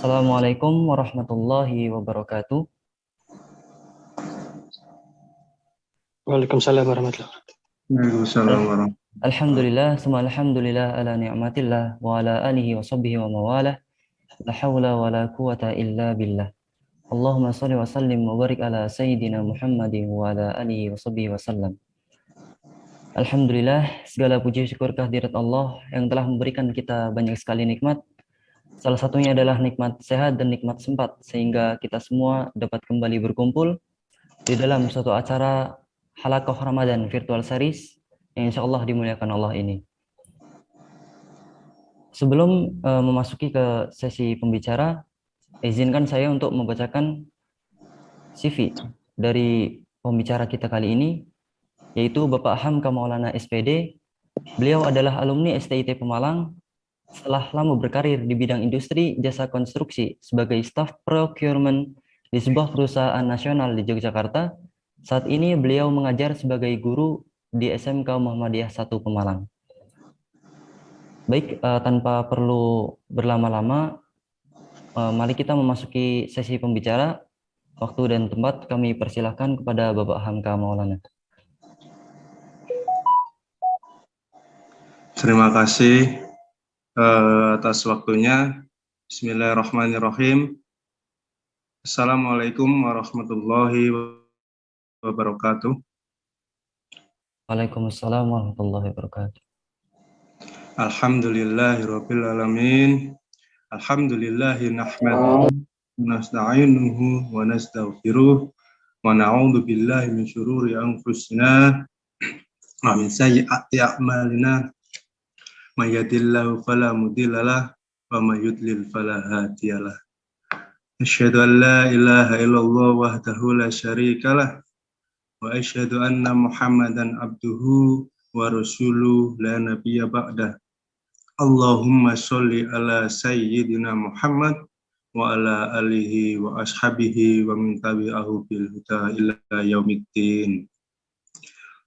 Assalamualaikum warahmatullahi wabarakatuh. Waalaikumsalam warahmatullahi wabarakatuh. Waalaikumsalam warahmatullahi Alhamdulillah, semua alhamdulillah ala ni'matillah wa ala alihi wa sahbihi wa mawalah. La hawla wa la quwata illa billah. Allahumma salli wa sallim wa barik ala sayyidina Muhammadin wa ala alihi wa sahbihi wa sallam. Alhamdulillah, segala puji syukur kehadirat Allah yang telah memberikan kita banyak sekali nikmat. Salah satunya adalah nikmat sehat dan nikmat sempat, sehingga kita semua dapat kembali berkumpul di dalam suatu acara Halaqah Ramadan Virtual Series yang insya Allah dimuliakan Allah ini. Sebelum memasuki ke sesi pembicara, izinkan saya untuk membacakan CV dari pembicara kita kali ini, yaitu Bapak Hamka Maulana SPD. Beliau adalah alumni STIT Pemalang. Setelah lama berkarir di bidang industri jasa konstruksi sebagai staf procurement di sebuah perusahaan nasional di Yogyakarta, saat ini beliau mengajar sebagai guru di SMK Muhammadiyah 1 Pemalang. Baik, tanpa perlu berlama-lama, mari kita memasuki sesi pembicara. Waktu dan tempat kami persilahkan kepada Bapak Hamka Maulana. Terima kasih atas waktunya. Bismillahirrahmanirrahim. Assalamualaikum warahmatullahi wabarakatuh. Waalaikumsalam warahmatullahi wabarakatuh. Alhamdulillahirabbil alamin. Alhamdulillahi nahmaduhu wa nasta'inuhu wa nastaghfiruh wa na'udzu billahi min syururi anfusina wa min sayyiati a'malina. May yahdihillahu fala mudhillalah wa may yudlil fala hadiyalah. Asyhadu an la ilaha illallah wahdahu la syarikalah wa asyhadu anna Muhammadan abduhu wa rasuluhu la nabiyya ba'dah. Allahumma sholli ala sayyidina Muhammad wa ala alihi wa ashabihi wa min tabi'ahu bil huda ila yaumiddin.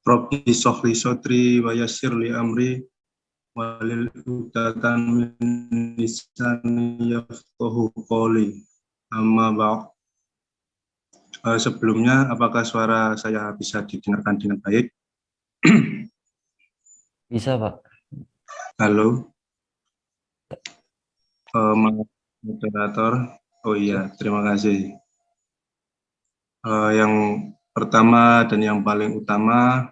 Rabbi shrah li sadri wa yassir li amri walil uqdatan min lisani yafqahu qawli. Amma ba'd. Sebelumnya, apakah suara saya bisa didengarkan dengan baik? Bisa, Pak. Halo. Moderator. Oh iya, terima kasih. Yang pertama dan yang paling utama,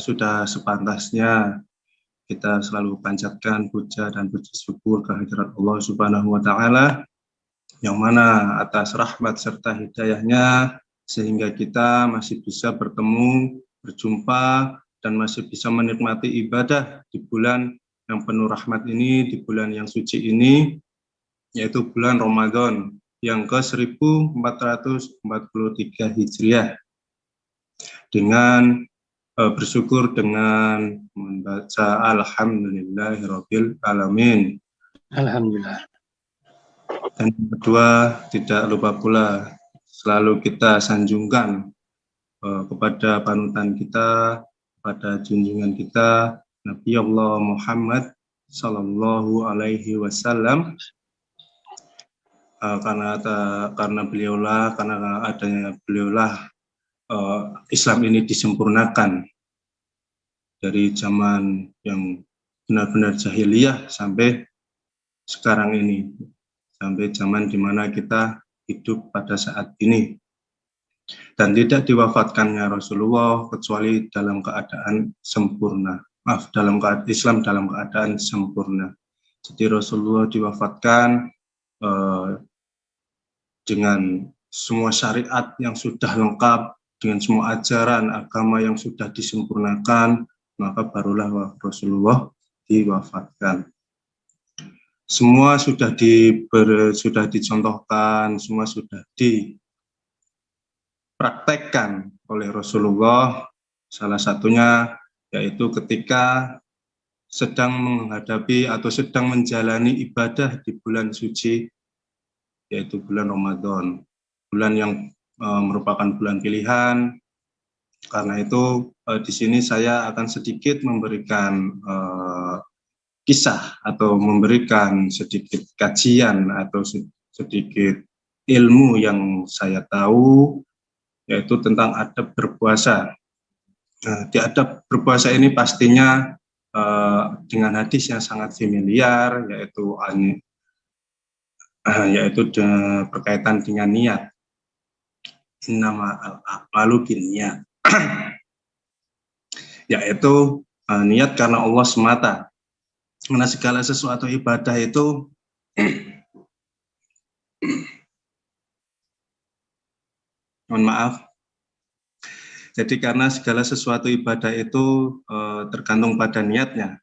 sudah sepantasnya kita selalu panjatkan puja dan puji syukur kehadirat Allah Subhanahu wa Ta'ala, yang mana atas rahmat serta hidayahnya sehingga kita masih bisa bertemu, berjumpa, dan masih bisa menikmati ibadah di bulan yang penuh rahmat ini, di bulan yang suci ini, yaitu bulan Ramadan yang ke-1443 Hijriah. Dengan bersyukur dengan membaca Alhamdulillahirabbil alamin. Alhamdulillah. Dan yang kedua, tidak lupa pula selalu kita sanjungkan kepada panutan kita, pada junjungan kita, Nabi Allah Muhammad Sallallahu Alaihi Wasallam, karena adanya beliaulah Islam ini disempurnakan dari zaman yang benar-benar jahiliyah sampai sekarang ini, sampai zaman di mana kita hidup pada saat ini. Dan tidak diwafatkannya Rasulullah kecuali dalam keadaan sempurna. Islam dalam keadaan sempurna. Jadi Rasulullah diwafatkan dengan semua syariat yang sudah lengkap, dengan semua ajaran agama yang sudah disempurnakan, maka barulah Rasulullah diwafatkan. Semua sudah dicontohkan, semua sudah dipraktekkan oleh Rasulullah. Salah satunya yaitu ketika sedang menghadapi atau sedang menjalani ibadah di bulan suci, yaitu bulan Ramadan, bulan yang merupakan bulan pilihan. Karena itu di sini saya akan sedikit memberikan kisah atau memberikan sedikit kajian atau sedikit ilmu yang saya tahu, yaitu tentang adab berpuasa. Nah, di adab berpuasa ini pastinya dengan hadis yang sangat familiar, yaitu berkaitan dengan niat. Innama al-a'malu binniyat. Yaitu niat karena Allah semata. Karena segala sesuatu ibadah itu mohon maaf. Jadi karena segala sesuatu ibadah itu tergantung pada niatnya.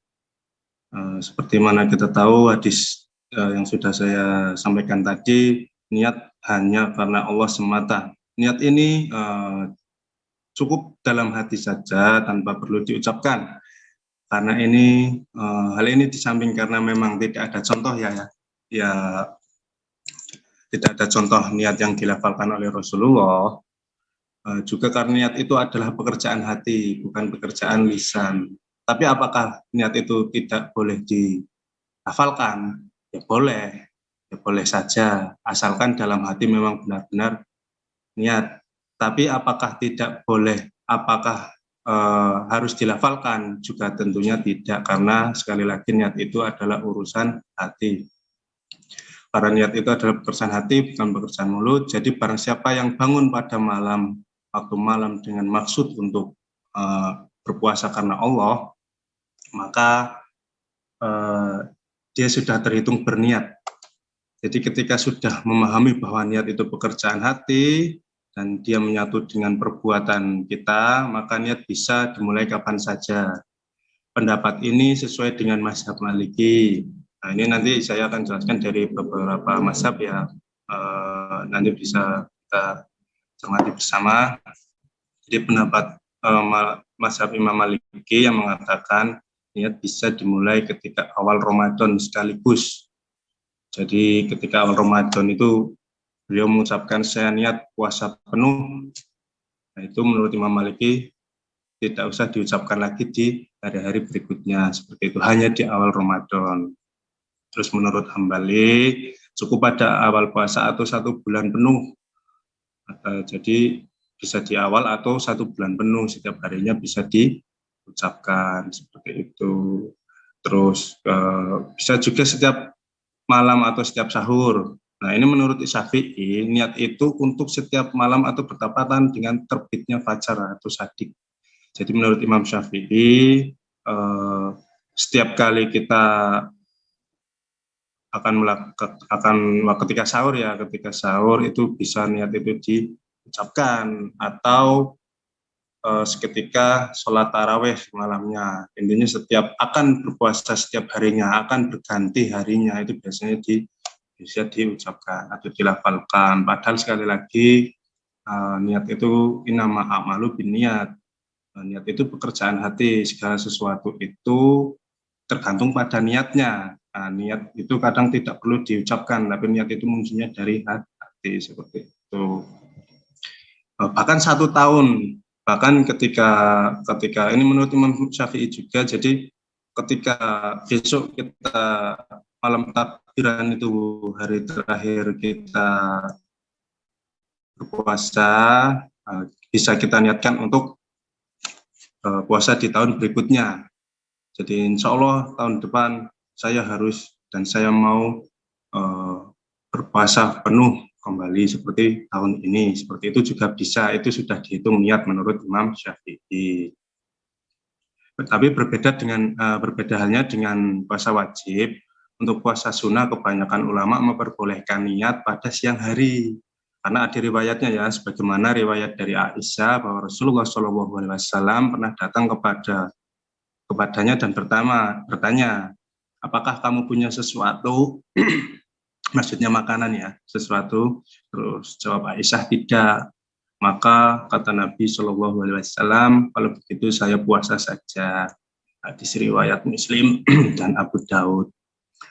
Seperti mana kita tahu hadis yang sudah saya sampaikan tadi, niat hanya karena Allah semata. Niat ini cukup dalam hati saja tanpa perlu diucapkan. Karena ini hal ini di samping karena memang tidak ada contoh ya tidak ada contoh niat yang dilafalkan oleh Rasulullah. Juga karena niat itu adalah pekerjaan hati, bukan pekerjaan lisan. Tapi apakah niat itu tidak boleh dihafalkan? Ya boleh saja, asalkan dalam hati memang benar-benar niat. Tapi apakah tidak boleh? Apakah harus dilafalkan? Juga tentunya tidak, karena sekali lagi niat itu adalah urusan hati. Karena niat itu adalah pekerjaan hati, bukan pekerjaan mulut. Jadi barang siapa yang bangun pada waktu malam dengan maksud untuk berpuasa karena Allah, maka dia sudah terhitung berniat. Jadi ketika sudah memahami bahwa niat itu pekerjaan hati dan dia menyatu dengan perbuatan kita, maka niat bisa dimulai kapan saja. Pendapat ini sesuai dengan mazhab Maliki. Nah, ini nanti saya akan jelaskan dari beberapa mazhab ya. Nanti bisa kita cermati bersama. Jadi pendapat mazhab Imam Maliki yang mengatakan niat bisa dimulai ketika awal Ramadan sekaligus. Jadi ketika awal Ramadan itu beliau mengucapkan saya niat puasa penuh. Nah, itu menurut Imam Maliki tidak usah diucapkan lagi di hari-hari berikutnya, seperti itu, hanya di awal Ramadan. Terus menurut Hambali cukup pada awal puasa atau 1 bulan penuh. Jadi bisa di awal atau 1 bulan penuh, setiap harinya bisa diucapkan seperti itu. Terus bisa juga setiap malam atau setiap sahur. Nah, ini menurut Syafi'i, niat itu untuk setiap malam atau bertepatan dengan terbitnya fajar atau syadik. Jadi menurut Imam Syafi'i, setiap kali kita ketika sahur itu bisa niat itu diucapkan, atau seketika sholat taraweh malamnya. Intinya setiap akan berpuasa setiap harinya, akan berganti harinya, itu biasanya bisa diucapkan atau dilafalkan. Padahal sekali lagi niat itu innama a'malu binniyat. Niat itu pekerjaan hati, segala sesuatu itu tergantung pada niatnya. Nah, niat itu kadang tidak perlu diucapkan, tapi niat itu munculnya dari hati, seperti itu. Bahkan 1 tahun, bahkan ketika ini menurut Imam Syafi'i juga, jadi ketika besok kita malam takbiran itu hari terakhir kita berpuasa, bisa kita niatkan untuk puasa di tahun berikutnya. Jadi insya Allah tahun depan saya harus dan saya mau berpuasa penuh kembali seperti tahun ini. Seperti itu juga bisa, itu sudah dihitung niat menurut Imam Syafi'i. Tapi berbeda halnya dengan puasa wajib. Untuk puasa sunnah kebanyakan ulama memperbolehkan niat pada siang hari. Karena ada riwayatnya ya, sebagaimana riwayat dari Aisyah bahwa Rasulullah SAW pernah datang kepadanya dan bertanya, apakah kamu punya sesuatu? Maksudnya makanan ya, sesuatu. Terus jawab Aisyah tidak. Maka kata Nabi SAW, kalau begitu saya puasa saja. Hadis riwayat Muslim dan Abu Daud.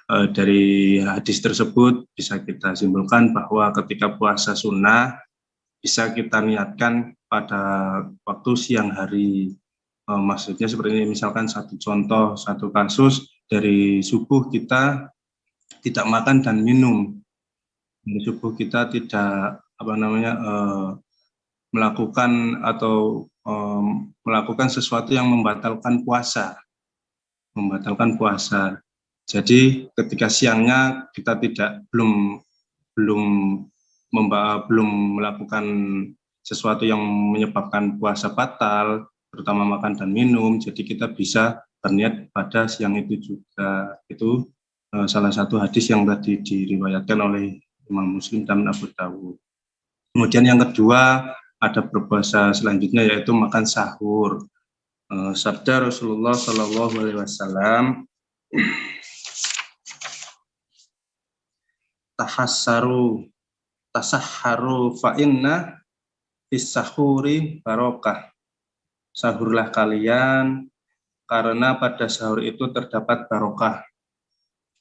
Dari hadis tersebut bisa kita simpulkan bahwa ketika puasa sunnah bisa kita niatkan pada waktu siang hari. Maksudnya seperti ini, misalkan satu contoh, satu kasus, dari subuh kita tidak makan dan minum. Dari subuh kita tidak melakukan atau melakukan sesuatu yang membatalkan puasa. Jadi ketika siangnya kita belum melakukan sesuatu yang menyebabkan puasa batal, terutama makan dan minum. Jadi kita bisa berniat pada siang itu juga. Itu salah satu hadis yang tadi diriwayatkan oleh Imam Muslim dan Abu Dawud. Kemudian yang kedua, ada berpuasa selanjutnya yaitu makan sahur. Sabda Rasulullah Shallallahu Alaihi Wasallam, tasahharu fa inna fis sahuri barokah. Sahurlah kalian karena pada sahur itu terdapat barokah.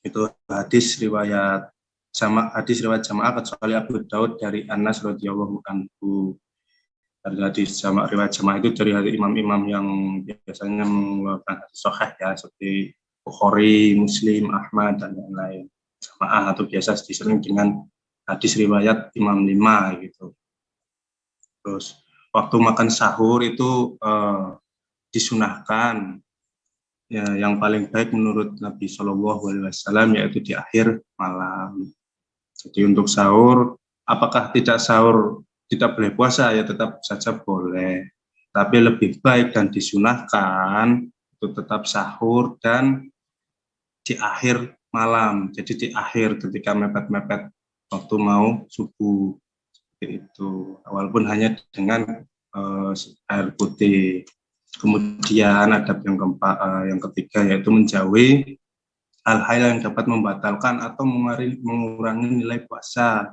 Itu hadis riwayat jamaah kecuali Abu Daud dari Anas radhiyallahu anhu. Hadis riwayat jamaah itu dari imam-imam yang biasanya mengeluarkan hadis sahih ya, seperti Bukhari, Muslim, Ahmad dan lain-lain. Jamaah atau biasa disering dengan hadis riwayat Imam 5 gitu. Terus waktu makan sahur itu disunahkan ya, yang paling baik menurut Nabi Shallallahu Alaihi Wasallam yaitu di akhir malam. Jadi untuk sahur, apakah tidak boleh puasa ya, tetap saja boleh. Tapi lebih baik dan disunahkan itu tetap sahur dan di akhir malam. Jadi di akhir ketika mepet-mepet waktu mau subuh itu, walaupun hanya dengan air putih. Kemudian adab yang ketiga yaitu menjauhi hal-hal yang dapat membatalkan atau mengurangi nilai puasa.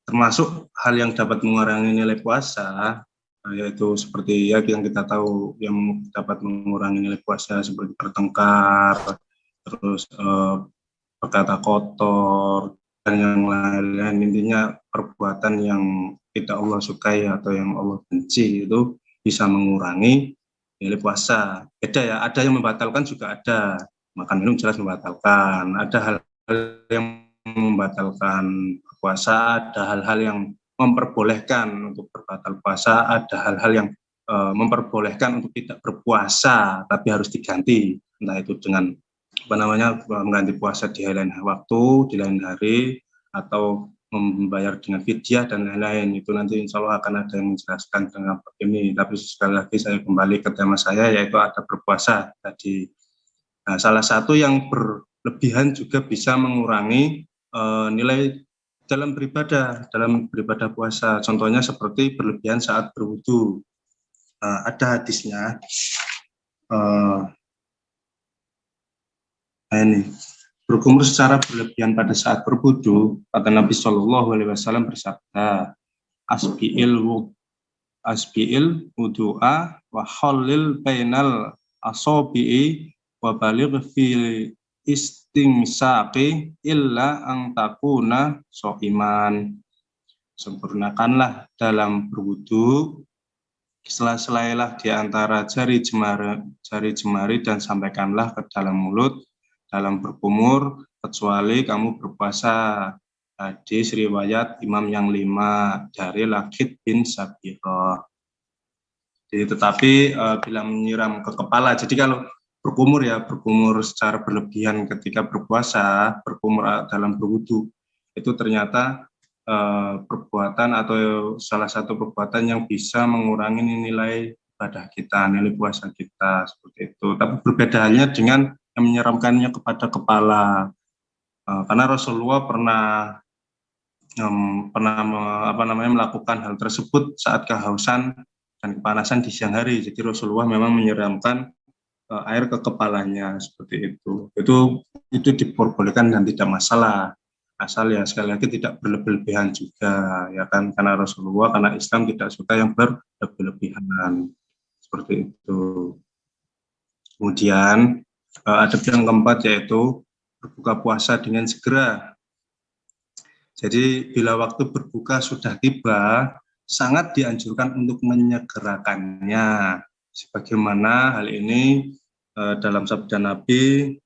Termasuk hal yang dapat mengurangi nilai puasa yaitu seperti ya yang kita tahu yang dapat mengurangi nilai puasa seperti bertengkar, terus berkata kotor dan yang lain-lain. Intinya perbuatan yang tidak Allah sukai atau yang Allah benci itu bisa mengurangi nilai puasa. Beda ya, ada yang membatalkan juga ada. Makan minum jelas membatalkan. Ada hal-hal yang membatalkan puasa, ada hal-hal yang memperbolehkan untuk berbatal puasa, ada hal-hal yang memperbolehkan untuk tidak berpuasa tapi harus diganti, entah itu dengan mengganti puasa di lain waktu, di lain hari, atau membayar dengan fidyah dan lain-lain. Itu nanti insya Allah akan ada yang menjelaskan dengan ini. Tapi sekali lagi saya kembali ke tema saya, yaitu ada berpuasa tadi. Nah, salah satu yang berlebihan juga bisa mengurangi nilai dalam beribadah puasa. Contohnya seperti berlebihan saat berwudu. Ada hadisnya. Ini berkumur secara berlebihan pada saat berwudu, kata Nabi Shallallahu Alaihi Wasallam bersabda, asbiil wudu'a wa khalil bainal asobi'i wa baligh fil istimsaqi illa ang takuna so'iman. Sempurnakanlah dalam berwudu, sela-selailah di antara jari jemari dan sampaikanlah ke dalam mulut dalam berkumur, kecuali kamu berpuasa. Hadis riwayat Imam yang 5 dari Lakid bin Sabirah. Jadi tetapi bila menyiram ke kepala, jadi kalau berkumur secara berlebihan ketika berpuasa, berkumur dalam berwudu, itu ternyata perbuatan atau salah satu perbuatan yang bisa mengurangi nilai ibadah kita, nilai puasa kita, seperti itu. Tapi berbeda halnya dengan yang menyiramkannya kepada kepala, karena Rasulullah pernah melakukan hal tersebut saat kehausan dan kepanasan di siang hari. Jadi Rasulullah memang menyiramkan air ke kepalanya seperti itu. Itu diperbolehkan dan tidak masalah, asal ya sekali lagi tidak berlebihan juga ya kan, karena Islam tidak suka yang berlebihan seperti itu. Kemudian adab yang keempat yaitu berbuka puasa dengan segera. Jadi bila waktu berbuka sudah tiba, sangat dianjurkan untuk menyegerakannya. Sebagaimana hal ini dalam sabda Nabi,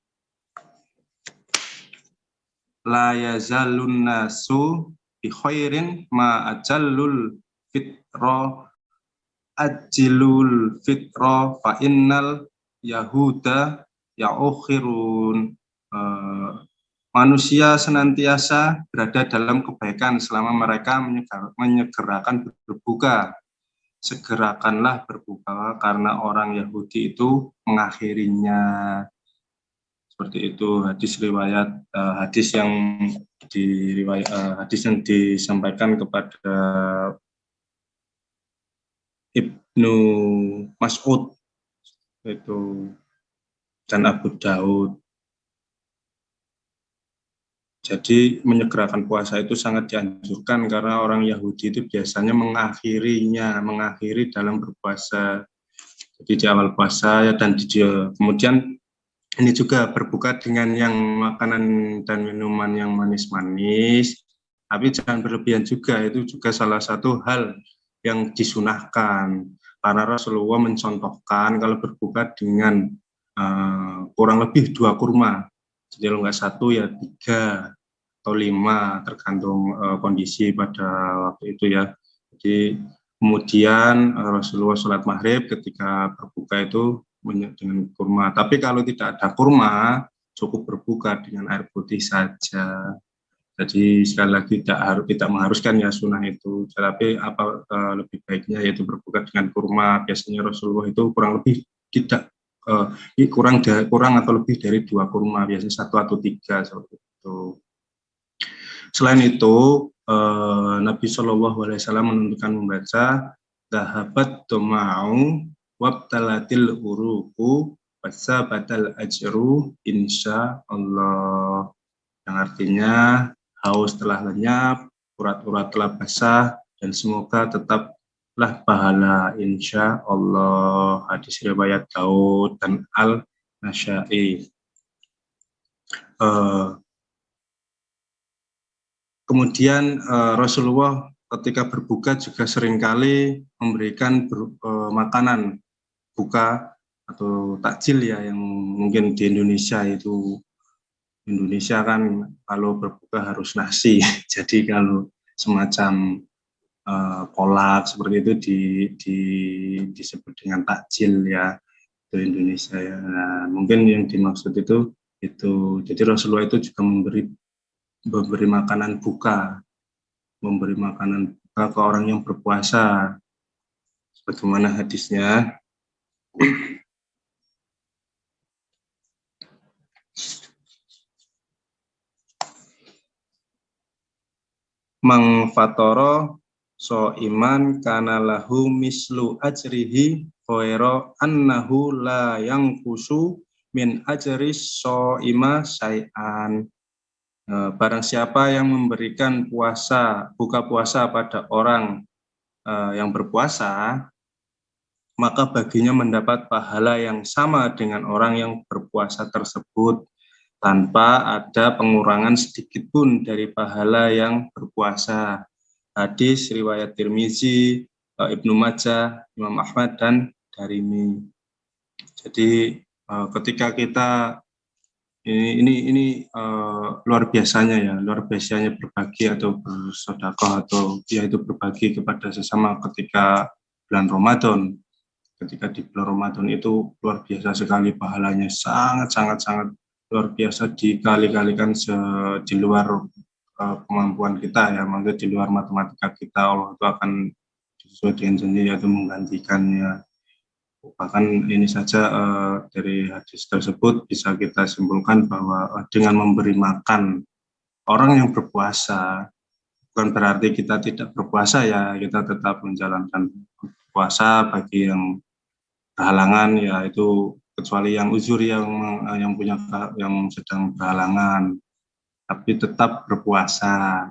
la yazalun nasu bi khairin ma ajallul fitra ajilul fitra fa innal yahuda ya'ukhirun. Manusia senantiasa berada dalam kebaikan selama mereka menyegerakan berbuka. Segerakanlah berbuka karena orang Yahudi itu mengakhirinya. Seperti itu hadis riwayat hadis yang disampaikan kepada Ibnu Mas'ud itu dan Abu Daud. Jadi menyegerakan puasa itu sangat dianjurkan karena orang Yahudi itu biasanya mengakhiri dalam berpuasa. Jadi di awal puasa dan kemudian ini juga berbuka dengan yang makanan dan minuman yang manis-manis, tapi jangan berlebihan juga. Itu juga salah satu hal yang disunahkan. Karena Rasulullah mencontohkan kalau berbuka dengan kurang lebih 2 kurma. Jadi kalau nggak 1 ya 3 atau 5 tergantung kondisi pada waktu itu ya. Jadi kemudian Rasulullah sholat maghrib ketika berbuka itu dengan kurma. Tapi kalau tidak ada kurma, cukup berbuka dengan air putih saja. Jadi sekali lagi tidak mengharuskan ya sunnah itu. Tetapi lebih baiknya yaitu berbuka dengan kurma. Biasanya Rasulullah itu kurang lebih tidak kurang atau lebih dari 2 kurma, biasanya 1 atau 3 seperti itu. Selain itu, Nabi Shallallahu Alaihi Wasallam menunjukkan membaca dahabat doma'u wabtalatil uruku wasabatal ajru insya Allah, yang artinya haus telah lenyap, urat-urat telah basah, dan semoga tetaplah pahala insya Allah. Hadis riwayat Daud dan Al-Nasyai. Kemudian Rasulullah ketika berbuka juga seringkali memberikan makanan buka atau takjil ya, yang mungkin di Indonesia kan kalau berbuka harus nasi. Jadi kalau semacam kolak seperti itu disebut dengan takjil ya di Indonesia ya. Nah, mungkin yang dimaksud itu jadi Rasulullah itu juga memberi makanan buka ke orang yang berpuasa, sebagaimana hadisnya. Mang fatoro so iman kana lahu mislu ajrihi ghaira annahu la yanqusu min ajris so ima syai'an. Barang siapa yang memberikan buka puasa pada orang yang berpuasa, maka baginya mendapat pahala yang sama dengan orang yang berpuasa tersebut, tanpa ada pengurangan sedikit pun dari pahala yang berpuasa. Hadis riwayat Tirmizi, Ibnu Majah, Imam Ahmad, dan Darimi. Jadi ketika kita ini luar biasanya berbagi atau bersedekah atau yaitu berbagi kepada sesama ketika bulan Ramadan. Ketika di bulan Ramadan itu luar biasa sekali pahalanya, sangat luar biasa, dikali-kalikan di luar kemampuan kita ya, maksudnya di luar matematika kita. Allah itu akan sesuai dengan janji yaitu menggantikannya. Bahkan ini saja dari hadis tersebut bisa kita simpulkan bahwa dengan memberi makan orang yang berpuasa bukan berarti kita tidak berpuasa ya, kita tetap menjalankan puasa bagi yang berhalangan ya, itu kecuali yang uzur yang sedang berhalangan, tapi tetap berpuasa.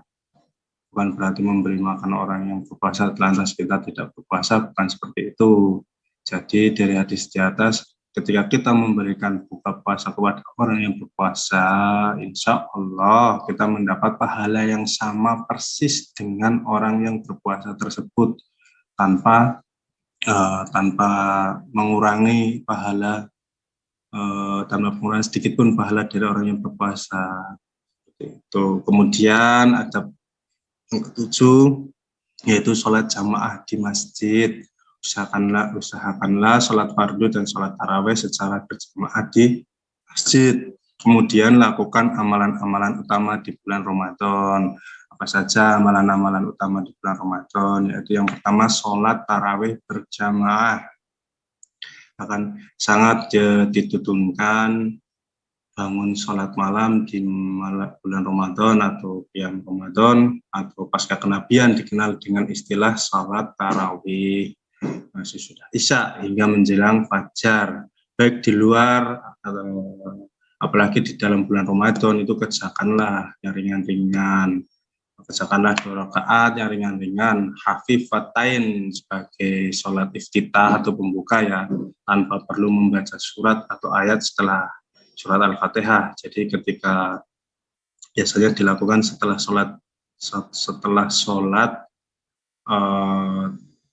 Bukan berarti memberi makan orang yang berpuasa lantas kita tidak berpuasa, bukan seperti itu. Jadi dari hadis di atas, ketika kita memberikan buka puasa kepada orang yang berpuasa, insya Allah kita mendapat pahala yang sama persis dengan orang yang berpuasa tersebut, tanpa mengurangi pahala tanpa pengurangan sedikit pun pahala dari orang yang berpuasa. Itu. Kemudian ada yang ketujuh, yaitu sholat jamaah di masjid. Usahakanlah sholat fardu dan sholat tarawih secara berjamaah di masjid. Kemudian lakukan amalan-amalan utama di bulan Ramadan. Apa saja amalan-amalan utama di bulan Ramadan? Yaitu yang pertama, sholat tarawih berjamaah. Akan sangat dituntunkan bangun sholat malam di bulan Ramadan atau qiyam Ramadan atau pasca kenabian dikenal dengan istilah sholat tarawih sesudah isya hingga menjelang fajar, baik di luar atau apalagi di dalam bulan Ramadan. Itu kerjakanlah yang ringan-ringan, kerjakanlah 2 rakaat yang ringan-ringan, hafifatain sebagai sholat iftitah atau pembuka ya, tanpa perlu membaca surat atau ayat setelah surat Al-Fatihah. Jadi ketika biasanya dilakukan setelah sholat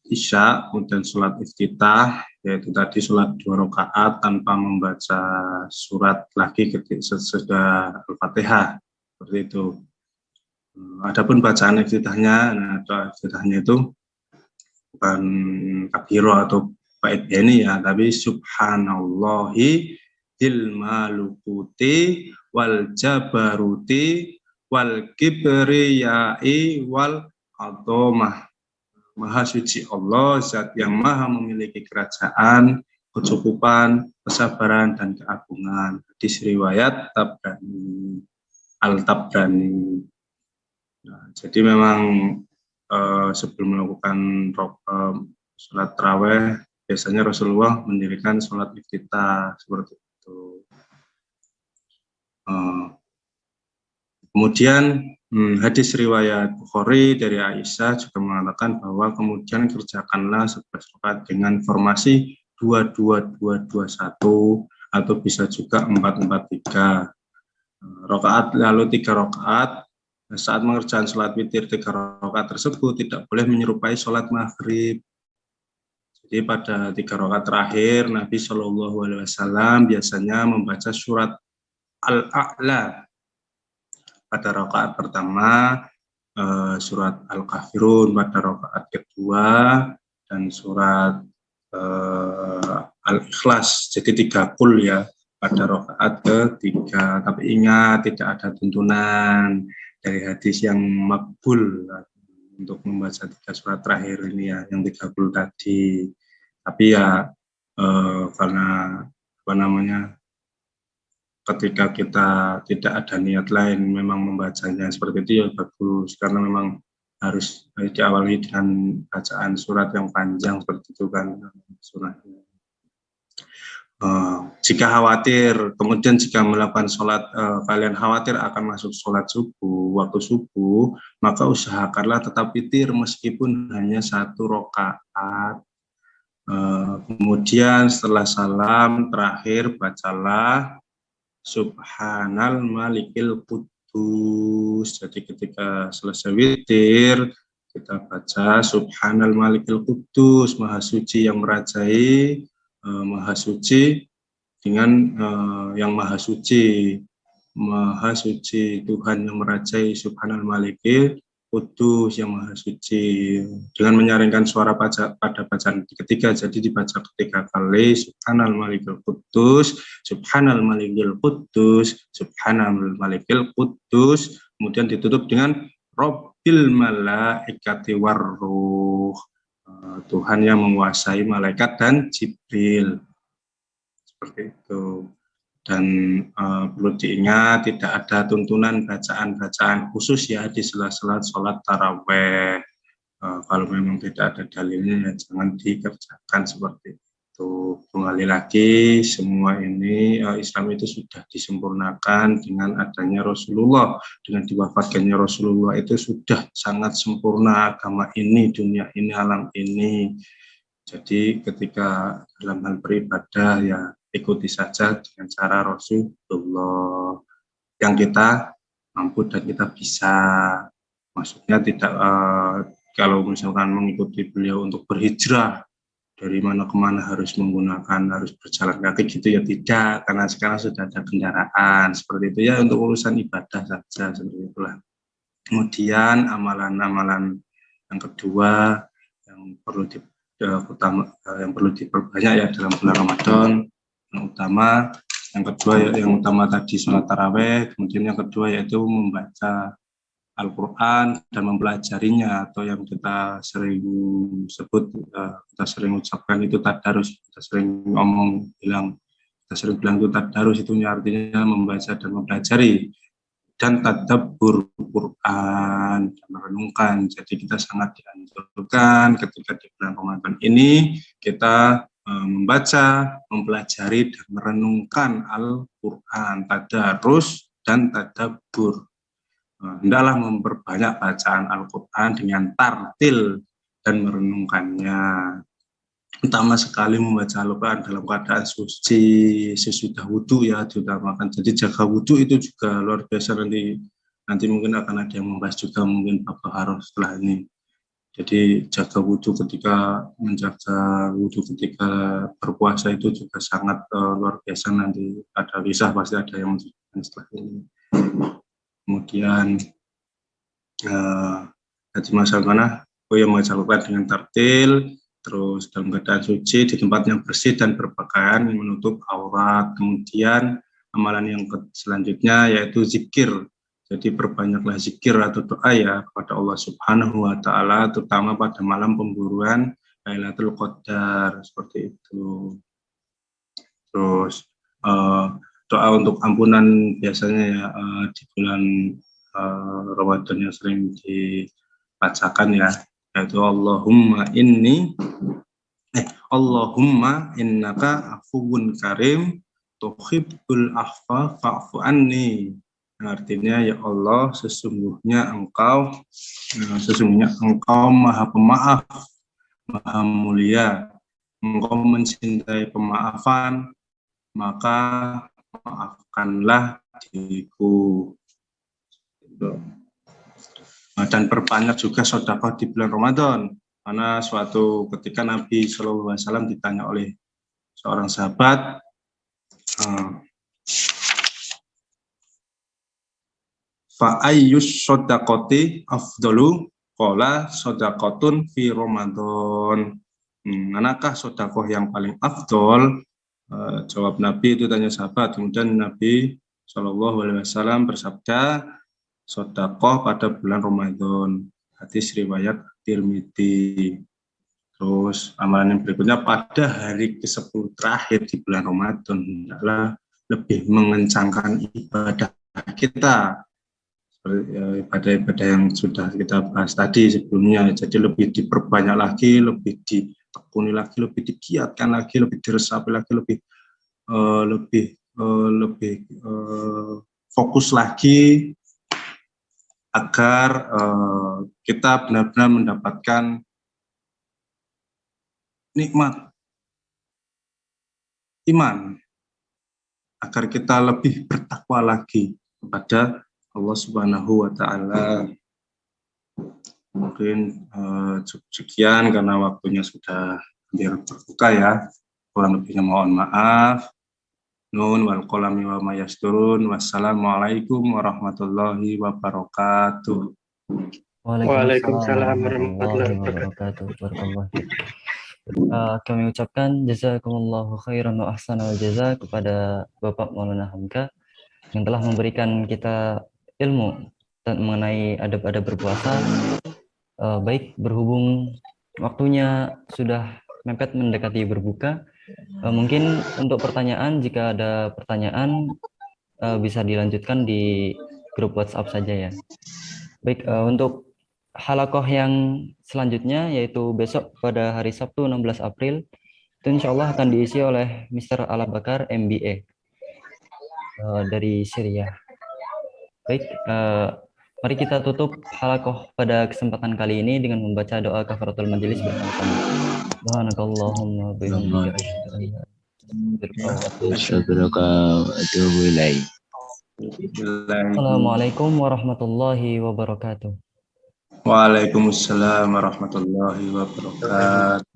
isya, kemudian sholat iftitah, yaitu tadi sholat 2 rakaat tanpa membaca surat lagi ketika sesudah Al-Fatihah, seperti itu. Adapun bacaan iftitahnya, iftitahnya itu bukan kabiro atau bait ini ya, tapi subhanallahi dil malukuti wal jabaruti wal kibriyai wal atomah. Maha suci Allah, zat yang maha memiliki kerajaan, kecukupan, kesabaran, dan keagungan. Hadis riwayat Tabrani, Al-Tabrani. Nah, jadi memang sebelum melakukan sholat tarawih, biasanya Rasulullah mendirikan sholat iftitah seperti itu. Kemudian hadis riwayat Bukhari dari Aisyah juga mengatakan bahwa kemudian kerjakanlah 11 rakaat dengan formasi 2-2-2-2-1 atau bisa juga 4-4-3 rakaat, lalu 3 rakaat. Saat mengerjakan sholat witir 3 rakaat tersebut tidak boleh menyerupai sholat maghrib. Jadi pada 3 rakaat terakhir Nabi Shallallahu Alaihi Wasallam biasanya membaca surat Al-A'la. Pada rakaat pertama surat Al-Kafirun, pada rakaat kedua dan surat Al-Ikhlas. Jadi 3 kul ya pada rakaat ketiga. Tapi ingat, tidak ada tuntunan dari hadis yang makbul untuk membaca 3 surat terakhir ini ya, yang 30 tadi. Tapi ya karena apa namanya, ketika kita tidak ada niat lain memang membacanya seperti itu ya bagus, karena memang harus diawali dengan bacaan surat yang panjang seperti itu kan suratnya. Jika khawatir, kemudian jika melakukan sholat, kalian khawatir akan masuk sholat subuh, waktu subuh, maka usahakanlah tetap witir meskipun hanya 1 rakaat. Kemudian setelah salam terakhir bacalah Subhanal Malikil Quddus. Jadi ketika selesai witir kita baca Subhanal Malikil Quddus, Maha Suci yang merajai, Maha Suci dengan yang Maha Suci, Maha Suci Tuhan yang merajai, Subhanal Malikil Quddus yang Maha Suci, dengan menyaringkan suara pada bacaan ketiga. Jadi dibaca 3 kali Subhanal Malikil Quddus, Subhanal Malikil Quddus, Subhanal Malikil Quddus, kemudian ditutup dengan Rabbil Malaikati Warruh, Tuhan yang menguasai malaikat dan Jibril, seperti itu. Dan perlu diingat, tidak ada tuntunan bacaan-bacaan khusus ya di sela-sela sholat taraweh. Kalau memang tidak ada dalilnya ya jangan dikerjakan seperti itu. Kembali lagi, semua ini Islam itu sudah disempurnakan dengan adanya Rasulullah, dengan diwafatkannya Rasulullah itu sudah sangat sempurna agama ini, dunia ini, alam ini. Jadi ketika dalam hal beribadah ya ikuti saja dengan cara Rasulullah yang kita mampu dan kita bisa. Maksudnya tidak kalau misalkan mengikuti beliau untuk berhijrah dari mana kemana harus berjalan kaki gitu ya tidak, karena sekarang sudah ada kendaraan seperti itu ya, untuk urusan ibadah saja seperti itulah. Kemudian amalan-amalan yang kedua yang perlu yang perlu diperbanyak ya dalam bulan Ramadan, yang utama tadi sholat taraweh, kemudian yang kedua yaitu membaca Al-Quran dan mempelajarinya, atau yang kita sering sebut, kita sering ucapkan itu tadarus, kita sering bilang itu tadarus, itu artinya membaca dan mempelajari, dan tadabbur Quran dan merenungkan. Jadi kita sangat dianjurkan ketika di bulan Ramadan ini kita membaca, mempelajari dan merenungkan Al-Quran, tadarus dan tadabbur. Hendaklah memperbanyak bacaan Al-Quran dengan tartil dan merenungkannya. Utama sekali membaca Al-Quran dalam keadaan suci, sesudah wudhu ya diutamakan. Jadi jaga wudhu itu juga luar biasa, nanti mungkin akan ada yang membahas juga mungkin Bapak Harus setelah ini. Jadi jaga wudhu menjaga wudhu ketika berpuasa itu juga sangat luar biasa, nanti ada kisah pasti ada yang menjelaskan setelah ini. Kemudian haji masa mana? Yang menjalankan dengan tartil, terus dalam keadaan suci di tempat yang bersih dan berpakaian yang menutup aurat. Kemudian amalan yang selanjutnya yaitu zikir. Jadi perbanyaklah zikir atau doa ya kepada Allah Subhanahu wa Ta'ala, terutama pada malam pemburuan Lailatul Qadar seperti itu. Terus doa untuk ampunan biasanya ya di bulan Ramadan yang sering dibacakan ya, yaitu Allahumma innaka afuwun karim tuhibbul afwa fa'fu anni. Artinya ya Allah, sesungguhnya engkau maha pemaaf, maha mulia, engkau mencintai pemaafan, maka maafkanlah diriku. Dan perbanyak juga sedekah di bulan Ramadan, karena suatu ketika Nabi SAW ditanya oleh seorang sahabat, fa ayyus shadaqati afdalu, qala shadaqatun fi Ramadan. Manakah sedekah yang paling afdol? Jawab Nabi, itu tanya sahabat. Kemudian Nabi SAW bersabda, sedekah pada bulan Ramadan. Hadis riwayat Tirmidzi. Terus amalan yang berikutnya, pada hari ke-10 terakhir di bulan Ramadan adalah lebih mengencangkan ibadah kita, ibadah-ibadah yang sudah kita bahas tadi sebelumnya. Jadi lebih diperbanyak lagi, lebih ditekuni lagi, lebih digiatkan lagi, lebih diresapi lagi, lebih fokus lagi, agar kita benar-benar mendapatkan nikmat iman, agar kita lebih bertakwa lagi kepada Allah Subhanahu wa Ta'ala. Mungkin sekian karena waktunya sudah hampir berbuka ya. Kurang lebihnya mohon maaf. Nun wal qalami wa ma yasturun. Wassalamualaikum warahmatullahi wabarakatuh. Waalaikumsalam warahmatullahi wabarakatuh. Kami ucapkan jazakumullahu khairan wa ahsanal jaza kepada Bapak Maulana Hamka yang telah memberikan kita ilmu mengenai adab-adab berpuasa. Baik, berhubung waktunya sudah mepet mendekati berbuka, mungkin untuk pertanyaan, jika ada pertanyaan bisa dilanjutkan di grup WhatsApp saja ya. Baik, untuk halakoh yang selanjutnya yaitu besok pada hari Sabtu 16 April itu insya Allah akan diisi oleh Mr. Ala Bakar MBA dari Syria. Baik, mari kita tutup halakoh pada kesempatan kali ini dengan membaca doa kafaratul majelis bersama-sama. Subhanakallahumma bihamdika asyhadu an la ilaha illa anta. Assalamualaikum warahmatullahi wabarakatuh. Waalaikumsalam warahmatullahi wabarakatuh.